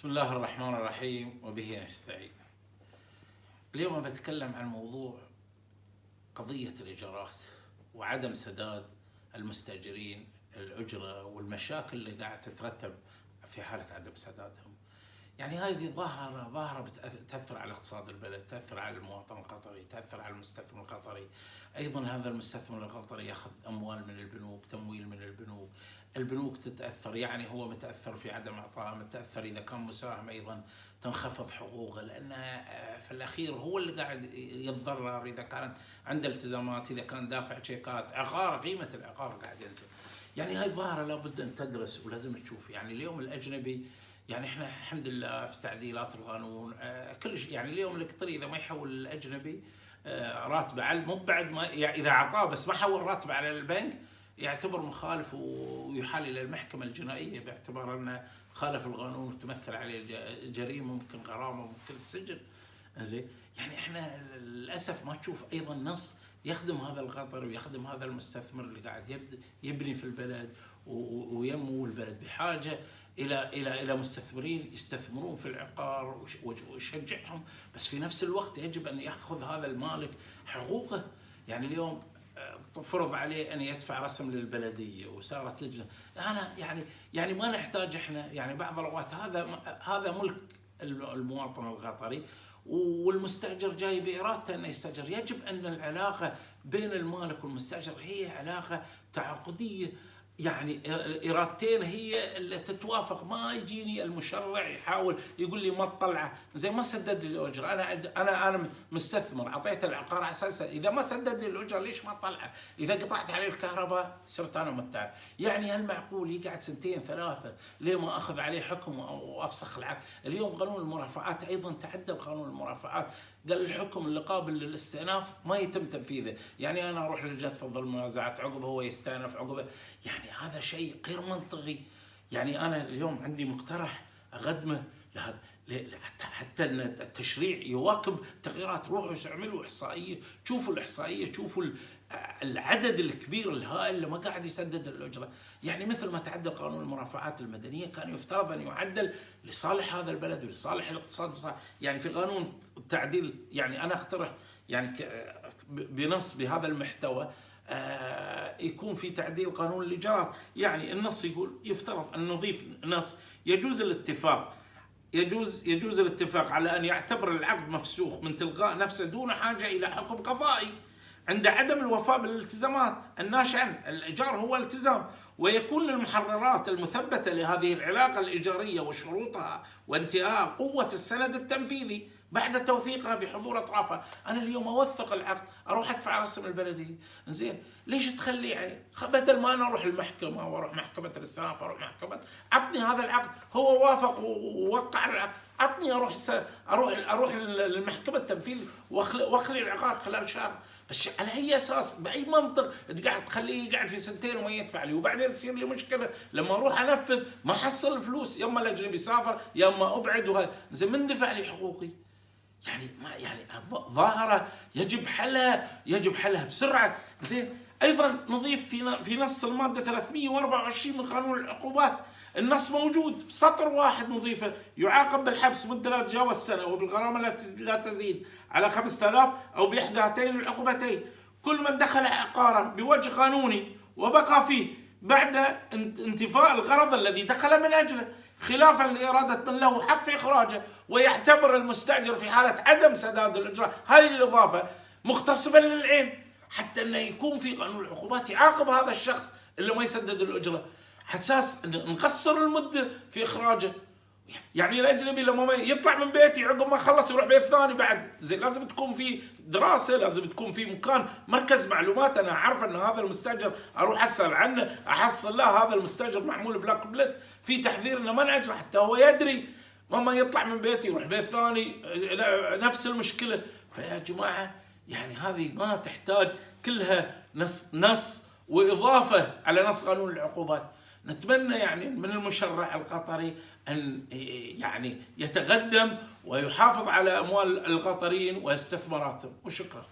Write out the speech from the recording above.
بسم الله الرحمن الرحيم وبه نستعين. اليوم بتكلم عن موضوع قضية الإيجارات وعدم سداد المستأجرين الأجرة والمشاكل اللي قاعد تترتب في حالة عدم سدادهم. يعني هذه ظاهرة تأثر على اقتصاد البلد، تأثر على المواطن القطري، تأثر على المستثمر القطري. أيضا هذا المستثمر القطري يأخذ أموال من البنوك، تمويل من البنوك. البنوك تتأثر، يعني هو متأثر في عدم إعطائه، متأثر إذا كان مساهم أيضا تنخفض حقوقه، لأن في الأخير هو اللي قاعد يتضرر إذا كانت عنده التزامات، إذا كان دافع شيكات، عقار، قيمة العقار قاعد ينزل. يعني هاي الظاهرة لابد أن تدرس ولازم تشوف. يعني اليوم الأجنبي، يعني احنا الحمد لله في تعديلات القانون كل شيء. يعني اليوم القطري اذا ما يحول الاجنبي راتبه على مو بعد ما، يعني اذا اعطاه بس ما حول راتبه على البنك يعتبر مخالف ويحال الى المحكمه الجنائيه باعتبار انه خالف القانون وتمثل عليه جريمه، ممكن غرامه، ممكن السجن. زين، يعني احنا للاسف ما تشوف ايضا نص يخدم هذا القطري ويخدم هذا المستثمر اللي قاعد يبني في البلد وينمو البلد. بحاجه الى مستثمرين يستثمرون في العقار ويشجعهم، بس في نفس الوقت يجب ان ياخذ هذا المالك حقوقه. يعني اليوم فرض عليه ان يدفع رسم للبلديه وصارت لجنه. انا يعني ما نحتاج احنا، يعني بعض الاوقات هذا ملك المواطن القطري والمستاجر جاي بارادته انه يستاجر. يجب ان العلاقه بين المالك والمستاجر هي علاقه تعاقديه، يعني ارادتين هي اللي تتوافق. ما يجيني المشرع يحاول يقول لي ما تطلعه، زي ما سدد لي الاجره. انا مستثمر اعطيت العقار على اساس اذا ما سدد لي الاجره ليش ما اطلعه؟ اذا قطعت عليه الكهرباء صرت انا متعب. يعني هل معقول يقعد سنتين ثلاثه ليه ما اخذ عليه حكم وافسخ العقد؟ اليوم قانون المرافعات ايضا تعدل قانون المرافعات، قال الحكم اللي قابل للاستئناف ما يتم تنفيذه. يعني انا اروح للجنه تفضل المنازعات، عقبه هو يستأنف، عقبه. يعني هذا شيء غير منطقي. يعني انا اليوم عندي مقترح اقدمه حتى ان التشريع يواكب التغييرات. روحوا اعملوا احصائيه، شوفوا الاحصائيه، شوفوا العدد الكبير الهائل اللي ما قاعد يسدد الاجره. يعني مثل ما تعدل قانون المرافعات المدنيه كان يفترض ان يعدل لصالح هذا البلد ولصالح الاقتصاد. يعني في قانون التعديل، يعني انا اقترح يعني بنص بهذا المحتوى يكون في تعديل قانون الايجارات. يعني النص يقول يفترض ان نضيف نص يجوز الاتفاق على ان يعتبر العقد مفسوخ من تلقاء نفسه دون حاجه الى حكم قضائي عند عدم الوفاء بالالتزامات الناشئه عن الايجار هو التزام، ويكون المحررات المثبته لهذه العلاقه الايجاريه وشروطها وانتهاء قوه السند التنفيذي بعد توثيقها بحضور اطرافها. انا اليوم اوثق العقد، اروح ادفع رسم البلديه، زين ليش تخليه عليه؟ بدل ما انا اروح المحكمه واروح محكمه الاستئناف، اروح محكمه، عطني هذا العقد، هو وافق ووقع العقد، عطني اروح للمحكمه التنفيذ واخلي العقار خلال شهر. بس على اي اساس؟ باي منطق تقعد تخليه يقعد في سنتين وما يدفع لي، وبعدين تصير لي مشكله لما اروح انفذ ما احصل الفلوس، يا اما الاجنبي سافر يا اما ابعد، وهذا زين من دفع لي حقوقي؟ يعني ظاهره يجب حلها بسرعه. زين ايضا نضيف في نص الماده 324 من قانون العقوبات، النص موجود سطر واحد نضيفه: يعاقب بالحبس مده لا تتجاوز سنه وبالغرامه لا تزيد على 5000 او باحدى هاتين العقوبتين كل من دخل عقارا بوجه قانوني وبقى فيه بعد انتفاء الغرض الذي دخل من اجله خلافا لإرادة من له حق في إخراجه، ويعتبر المستأجر في حالة عدم سداد الإجرة هذه الإضافة مغتصبا للعين، حتى أنه يكون في قانون العقوبات يعاقب هذا الشخص اللي ما يسدد الأجرة، حساس نقصر المدة في إخراجه. يعني الأجنبي لما يطلع من بيتي عقب ما خلص يروح بيت ثاني بعد، زين لازم تكون في دراسة، لازم تكون في مكان مركز معلومات أنا أعرف أن هذا المستأجر أروح أسأل عنه، أحصل له هذا المستأجر معمول بلاك ليست، في تحذير إنه ما نأجره حتى هو يدري. ما يطلع من بيتي يروح بيت ثاني نفس المشكلة. فيا جماعة يعني هذه ما تحتاج كلها نص وإضافة على نص قانون العقوبات. نتمنى يعني من المشرع القطري أن يعني يتقدم ويحافظ على أموال القطريين واستثماراتهم، وشكرا.